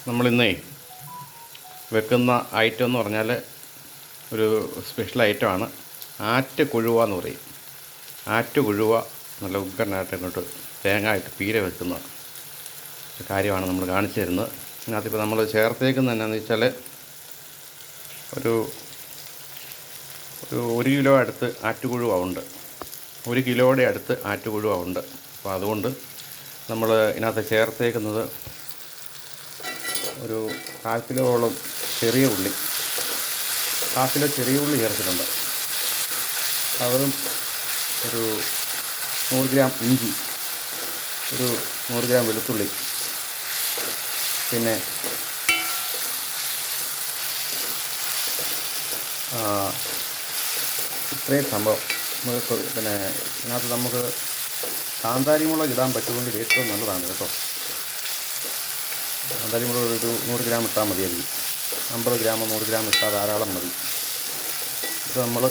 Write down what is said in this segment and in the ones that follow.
നമ്മളിന്നേ വെക്കുന്ന ഐറ്റം എന്ന് പറഞ്ഞാൽ ഒരു സ്പെഷ്യൽ ഐറ്റമാണ്. ആറ്റ് കൊഴുവ എന്ന് പറയും. ആറ്റ് കൊഴുവ നല്ല ഉഗ്രനായിട്ട് ഇങ്ങോട്ട് തേങ്ങ ഇട്ട് പീര വെക്കുന്ന കാര്യമാണ് നമ്മൾ കാണിച്ചു തരുന്നത്. അതിനകത്തിപ്പോൾ നമ്മൾ ചേർത്തേക്കുന്നത് എന്നാന്ന് വെച്ചാൽ ഒരു ഒരു കിലോ അടുത്ത് ആറ്റുകൊഴുവ ഉണ്ട്. 1 കിലോയുടെ അടുത്ത് ആറ്റുകൊഴുവ ഉണ്ട്. അപ്പോൾ അതുകൊണ്ട് നമ്മൾ ഇതിനകത്ത് ചേർത്തേക്കുന്നത് ഒരു 1/4 കിലോളം ചെറിയ ഉള്ളി, 1/2 കിലോ ചെറിയ ഉള്ളി ചേർത്തിട്ടുണ്ട്. അതും ഒരു 100 ഗ്രാം ഇഞ്ചി, ഒരു 100 ഗ്രാം വെളുത്തുള്ളി, പിന്നെ ഇത്രയും സംഭവം. പിന്നെ ഇതിനകത്ത് നമുക്ക് കാന്താരി മുളക് ഇടാൻ പറ്റുമെങ്കിൽ ഏറ്റവും നല്ലതാണ് കേട്ടോ. കാന്താരി മുളക് ഒരു 100 ഗ്രാം ഇട്ടാൽ മതിയായിരിക്കും. 50 ഗ്രാമോ 100 ഗ്രാം ഇട്ടാൽ ധാരാളം മതി. ഇത് നമ്മൾ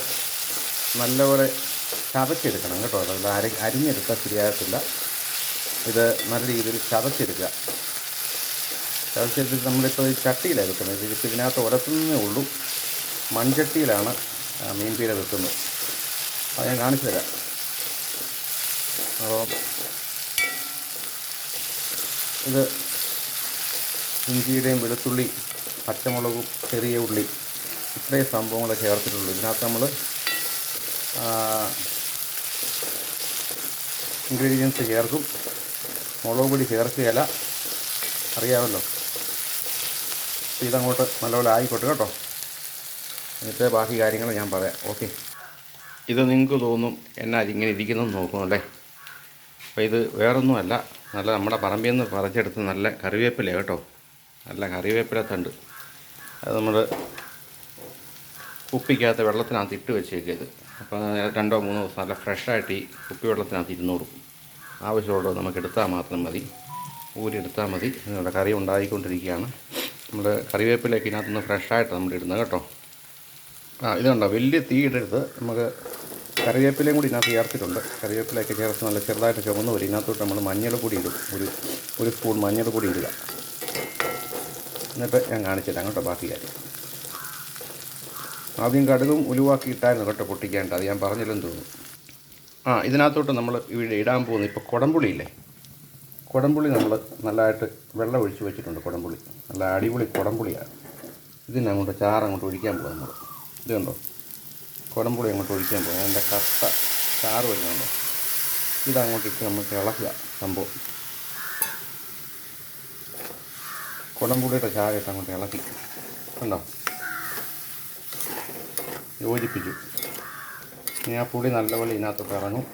നല്ലപോലെ ചതച്ചെടുക്കണം കേട്ടോ. അത് അരിഞ്ഞെടുത്താൽ ശരിയാകത്തില്ല. ഇത് നല്ല രീതിയിൽ ചതച്ചെടുക്കുക. ചതച്ചെടുത്തിട്ട് നമ്മളിപ്പോൾ ഈ ചട്ടിയിലാണ് വെക്കുന്നത്. ഇതിപ്പോൾ ഇതിനകത്ത് ഉരത്തുന്നേ ഉള്ളൂ. മൺചട്ടിയിലാണ് മീൻ പീര വെക്കുന്നത്. അത് ഞാൻ കാണിച്ചു തരാം. അപ്പോൾ ഇത് ഇഞ്ചിയുടെയും വെളുത്തുള്ളി, പച്ചമുളകും ചെറിയ ഉള്ളി, ഇത്രയും സംഭവങ്ങൾ ചേർത്തിട്ടുള്ളൂ. ഇതിനകത്ത് നമ്മൾ ഇൻഗ്രീഡിയൻസ് ചേർക്കും. മുളക് പൊടി ചേർക്കുകയില്ല, അറിയാമല്ലോ. ഇതങ്ങോട്ട് നല്ലപോലെ ആയിക്കോട്ടെ കേട്ടോ. എന്നിട്ട് ബാക്കി കാര്യങ്ങൾ ഞാൻ പറയാം. ഓക്കെ. ഇത് നിങ്ങൾക്ക് തോന്നും എന്നാ ഇങ്ങനെ ഇരിക്കുന്നതെന്ന് നോക്കുമല്ലേ. അപ്പോൾ ഇത് വേറൊന്നുമല്ല, നല്ല നമ്മുടെ പറമ്പിൽ നിന്ന് പറിച്ചെടുത്ത് നല്ല കറിവേപ്പില കേട്ടോ. നല്ല കറിവേപ്പില തണ്ട്. അത് നമ്മൾ കുപ്പിക്കകത്ത് വെള്ളത്തിനകത്ത് ഇട്ട് വെച്ചേക്കത്. അപ്പോൾ 2-3 ദിവസം നല്ല ഫ്രഷായിട്ട് ഈ കുപ്പി വെള്ളത്തിനകത്ത് ഇരുന്നോളും. ആവശ്യമുള്ളത് നമുക്ക് എടുത്താൽ മാത്രം മതി, ഊരിയെടുത്താൽ മതി. നമ്മുടെ കറി ഉണ്ടായിക്കൊണ്ടിരിക്കുകയാണ്. നമ്മൾ കറിവേപ്പിലൊക്കെ ഇതിനകത്തുനിന്ന് ഫ്രഷായിട്ട് നമ്മൾ ഇടുന്നത് കേട്ടോ. ഇത് കണ്ടോ, വലിയ തീ ഇടരുത്. നമുക്ക് കറിവേപ്പിലയും കൂടി ഇതിനകത്ത് ചേർത്തിട്ടുണ്ട്. കറിവേപ്പിലയൊക്കെ ചേർത്ത് നല്ല ചെറുതായിട്ട് ചുവന്ന് വരും. ഇതിനകത്തോട്ട് നമ്മൾ മഞ്ഞൾ പൊടി ഇടും. ഒരു സ്പൂൺ മഞ്ഞൾ പൊടി ഇടുക. എന്നിട്ട് ഞാൻ കാണിച്ചില്ല കേട്ടോ ബാക്കി കാര്യം. ആദ്യം കടുകും ഉലുവാക്കി ഇട്ടായിരുന്നു കേട്ടോ പൊട്ടിക്കാണ്ട്. അത് ഞാൻ പറഞ്ഞില്ലെന്ന് തോന്നുന്നു. ഇതിനകത്തോട്ട് നമ്മൾ ഇവിടെ ഇടാൻ പോകുന്നത് ഇപ്പോൾ കുടംപുളിയില്ലേ, കുടംപുളി നമ്മൾ നല്ലതായിട്ട് വെള്ളം ഒഴിച്ച് വെച്ചിട്ടുണ്ട്. കുടംപുളി നല്ല അടിപൊളി കുടംപുളിയാണ്. ഇതിനങ്ങോട്ട് ചാറങ്ങോട്ട് ഒഴിക്കാൻ പോകും നമ്മൾ. ഇത് കണ്ടോ, കുടംപുളി അങ്ങോട്ട് ഒഴിക്കാൻ പോകും. അതിൻ്റെ കട്ട ചാറ് വരുന്നുണ്ടോ. ഇതങ്ങോട്ട് ഇട്ട് നമുക്ക് ഇളക്കുക സംഭവം. കുടംപുളിയുടെ ചാറിട്ട് അങ്ങോട്ട് ഇളക്കി കണ്ടോ, യോജിപ്പിച്ചു. ഇനി ആ പുളി നല്ലപോലെ ഇതിനകത്തോട്ട് ഇറങ്ങും.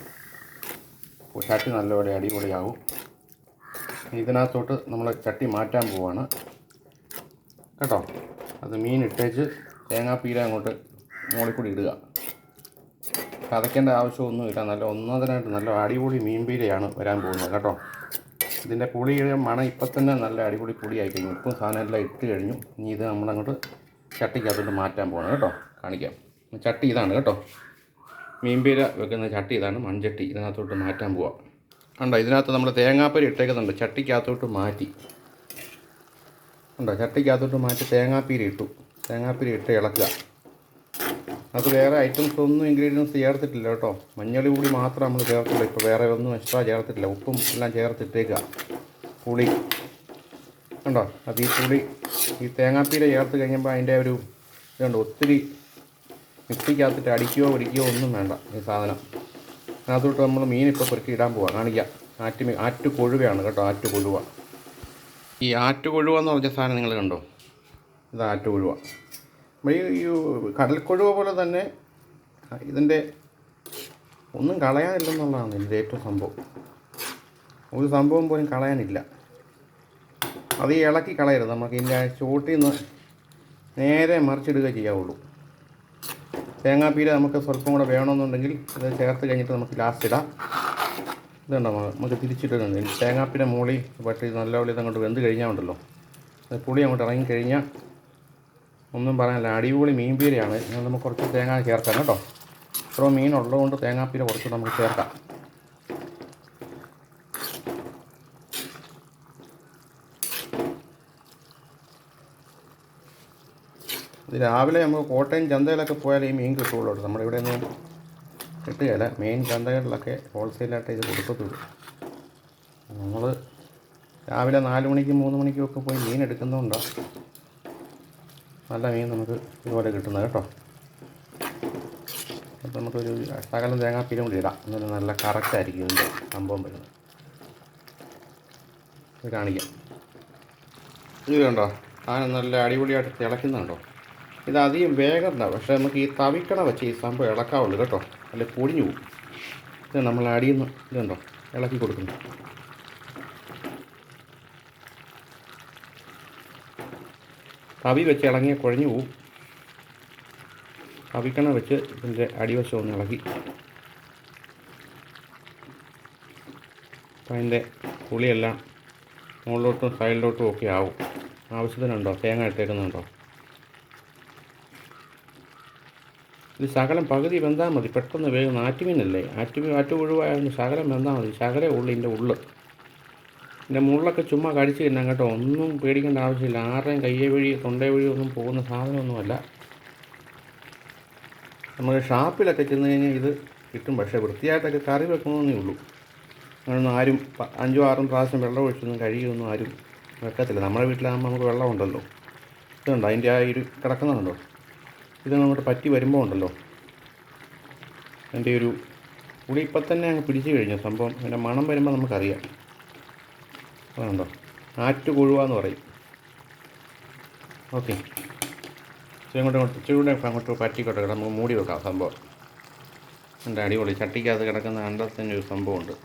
ചട്ടി നല്ലപോലെ അടിപൊളിയാവും. ഇതിനകത്തോട്ട് നമ്മൾ ചട്ടി മാറ്റാൻ പോവാണ് കേട്ടോ. അത് മീൻ ഇട്ടേച്ച് തേങ്ങാപ്പീര അങ്ങോട്ട് മുകളിൽ കൂടി ഇടുക. കതയ്ക്കേണ്ട ആവശ്യമൊന്നുമില്ല. നല്ല ഒന്നതിനായിട്ട് നല്ല അടിപൊളി മീൻ പീരയാണ് വരാൻ പോകുന്നത് കേട്ടോ. ഇതിൻ്റെ പുളിയുടെ മണം ഇപ്പം തന്നെ നല്ല അടിപൊളി പുളിയായി കഴിഞ്ഞു. ഉപ്പും സാധനം എല്ലാം ഇട്ട് കഴിഞ്ഞു. ഇനി ഇത് നമ്മളങ്ങോട്ട് ചട്ടിക്കകത്തോട്ട് മാറ്റാൻ പോകണം കേട്ടോ. കാണിക്കാം. ചട്ടി ഇതാണ് കേട്ടോ, മീൻ പീര വെക്കുന്ന ചട്ടി ഇതാണ്, മൺചട്ടി. ഇതിനകത്തോട്ട് മാറ്റാൻ പോവാം. ഉണ്ടോ, ഇതിനകത്ത് നമ്മൾ തേങ്ങാപ്പീര ഇട്ടേക്കുന്നുണ്ട്. ചട്ടിക്കകത്തോട്ട് മാറ്റി ഉണ്ടോ, ചട്ടിക്കകത്തോട്ട് മാറ്റി തേങ്ങാപ്പീര ഇട്ടു. തേങ്ങാപ്പീര ഇട്ട് ഇളക്കുക. അത് വേറെ ഐറ്റംസ് ഒന്നും ഇൻഗ്രീഡിയൻസ് ചേർത്തിട്ടില്ല കേട്ടോ. മഞ്ഞൾ കൂടി മാത്രം നമ്മൾ ചേർത്തില്ല. ഇപ്പോൾ വേറെ ഒന്നും എക്സ്ട്രാ ചേർത്തിട്ടില്ല. ഉപ്പും എല്ലാം ചേർത്തിട്ടേക്കുക. പുളി ഉണ്ടോ, അത് ഈ പുളി ഈ തേങ്ങാപ്പീര ചേർത്ത് കഴിഞ്ഞപ്പോൾ അതിൻ്റെ ഒരു ഇതുണ്ട്. ഒത്തിരി മിക്സിക്കകത്തിട്ട് അടിക്കുകയോ പിടിക്കുകയോ ഒന്നും വേണ്ട ഈ സാധനം. അതിനകത്തോട്ട് നമ്മൾ മീനിപ്പോൾ പെറുക്കി ഇടാൻ പോവാം. കാണിക്കാം. ആറ്റ് കൊഴുവയാണ് കേട്ടോ, ആറ്റ് കൊഴുവ. ഈ ആറ്റ് കൊഴുവ എന്ന് പറഞ്ഞ സാധനം നിങ്ങൾ കണ്ടോ, ഇത് ആറ്റ് കൊഴുവ. ഈ കടൽക്കൊഴുവ പോലെ തന്നെ ഇതിൻ്റെ ഒന്നും കളയാനില്ലെന്നുള്ളതാണ് ഇതിൻ്റെ ഏറ്റവും സംഭവം. ഒരു സംഭവം പോലും കളയാനില്ല. അത് ഈ ഇളക്കി കളയരുത്. നമുക്ക് ഇതിൻ്റെ ചോട്ടിൽ നിന്ന് നേരെ മറിച്ചിടുക ചെയ്യാവുള്ളൂ. തേങ്ങാപ്പീര നമുക്ക് സ്വല്പം കൂടെ വേണമെന്നുണ്ടെങ്കിൽ ഇത് ചേർത്ത് കഴിഞ്ഞിട്ട് നമുക്ക് ലാസ്റ്റ് ഇടാം. ഇതുണ്ടോ, നമുക്ക് തിരിച്ചിട്ടുണ്ട്. തേങ്ങാപ്പീര മൂളി പട്ടി നല്ലപോലെ ഇതങ്ങോട്ട് വെന്ത് കഴിഞ്ഞാൽ ഉണ്ടല്ലോ, പുളി അങ്ങോട്ട് ഇറങ്ങിക്കഴിഞ്ഞാൽ ഒന്നും പറയാനില്ല. അടിപൊളി മീൻ പീരയാണ്. നമുക്ക് കുറച്ച് തേങ്ങ ചേർക്കാം കേട്ടോ. ഇത്ര മീൻ ഉള്ളതുകൊണ്ട് തേങ്ങാപ്പീര കുറച്ച് നമുക്ക് ചേർക്കാം. ഇത് രാവിലെ നമുക്ക് കോട്ടയം ചന്തയിലൊക്കെ പോയാൽ ഈ മീൻ കിട്ടുള്ളൂ കേട്ടോ. നമ്മുടെ ഇവിടെ ഒന്നും കിട്ടുകയില്ല. മെയിൻ ചന്തകളിലൊക്കെ ഹോൾസെയിലായിട്ട് ഇത് കൊടുക്കത്തുള്ളൂ. നമ്മൾ രാവിലെ 4 മണിക്കും 3 മണിക്കും ഒക്കെ പോയി മീൻ എടുക്കുന്നതുകൊണ്ടാണ് നല്ല മീൻ നമുക്ക് ഇതുപോലെ കിട്ടുന്നത് കേട്ടോ. അപ്പോൾ നമുക്കൊരു ശകലം തേങ്ങാപ്പീരും കൂടി ഇടാം. എന്നിട്ട് നല്ല കറക്റ്റായിരിക്കും ഇതിൻ്റെ സംഭവം വരുന്നത്. ഇത് കാണിക്കാം. ഇത് കണ്ടോ, നല്ല അടിപൊളിയായിട്ട് തിളയ്ക്കുന്നുണ്ടോ. ഇത് അധികം വേഗണ്ട, പക്ഷേ നമുക്ക് ഈ തവിക്കണ വെച്ച് ഈ സംഭവം ഇളക്കാവുള്ളൂ കേട്ടോ, അല്ലെ പൊടിഞ്ഞു പോകും. ഇത് നമ്മൾ അടിയുന്ന ഇത് കണ്ടോ ഇളക്കി കൊടുക്കുന്നു. തവി വെച്ച് ഇളങ്ങിയ കുഴഞ്ഞു പോവും. തവിക്കണ വെച്ച് ഇതിൻ്റെ അടിവശം ഒന്ന് ഇളക്കി അപ്പം അതിൻ്റെ പുളിയെല്ലാം മുകളിലോട്ടും സൈഡിലോട്ടും ഒക്കെ ആവും. ആവശ്യത്തിനുണ്ടോ തേങ്ങ ഇട്ടേക്കുന്നുണ്ടോ. ഇത് ശകലം പകുതി വെന്താൽ മതി, പെട്ടെന്ന് വേഗം. ആറ്റുമീനല്ലേ, ആറ്റുപുഴുവായിരുന്നു. ശകലം വെന്താൽ മതി. ശകലേ ഉള്ളു ഇതിൻ്റെ ഉള്ളു. ഇതിൻ്റെ മുള്ളൊക്കെ ചുമ്മാ കടിച്ച് തിന്നാം കേട്ടോ. ഒന്നും പേടിക്കേണ്ട ആവശ്യമില്ല. ആരുടെയും കയ്യെ വഴി തൊണ്ടേ വഴി ഒന്നും പോകുന്ന സാധനമൊന്നുമല്ല. നമ്മൾ ഷാപ്പിലൊക്കെ ചെന്ന് കഴിഞ്ഞാൽ ഇത് കിട്ടും, പക്ഷേ വൃത്തിയായിട്ടൊക്കെ കറി വെക്കണമെന്നേ ഉള്ളൂ. അങ്ങനൊന്നും ആരും 5-6 പ്രാവശ്യം വെള്ളം ഒഴിച്ചൊന്നും കഴുകിയൊന്നും ആരും വെക്കത്തില്ല. നമ്മുടെ വീട്ടിലാകുമ്പോൾ നമുക്ക് വെള്ളമുണ്ടല്ലോ. ഇതുണ്ടോ അതിൻ്റെ ആ ഒരു കിടക്കുന്നുണ്ടോ, ഇത് അങ്ങോട്ട് പറ്റി വരുമ്പോൾ ഉണ്ടല്ലോ അതിൻ്റെ ഒരു പുളി ഇപ്പം തന്നെ അങ്ങ് പിടിച്ചു കഴിഞ്ഞു സംഭവം. അതിൻ്റെ മണം വരുമ്പോൾ നമുക്കറിയാം. അതുണ്ടോ, ആറ്റുകൊഴുവാന്ന് പറയും. ഓക്കെ, ഇച്ചിരി അങ്ങോട്ട് പറ്റിക്കോട്ടെ, നമുക്ക് മൂടി വെക്കാം സംഭവം. എൻ്റെ അടിപൊളി ചട്ടിക്കകത്ത് കിടക്കുന്ന കണ്ടത്തിൻ്റെ ഒരു സംഭവമുണ്ട്.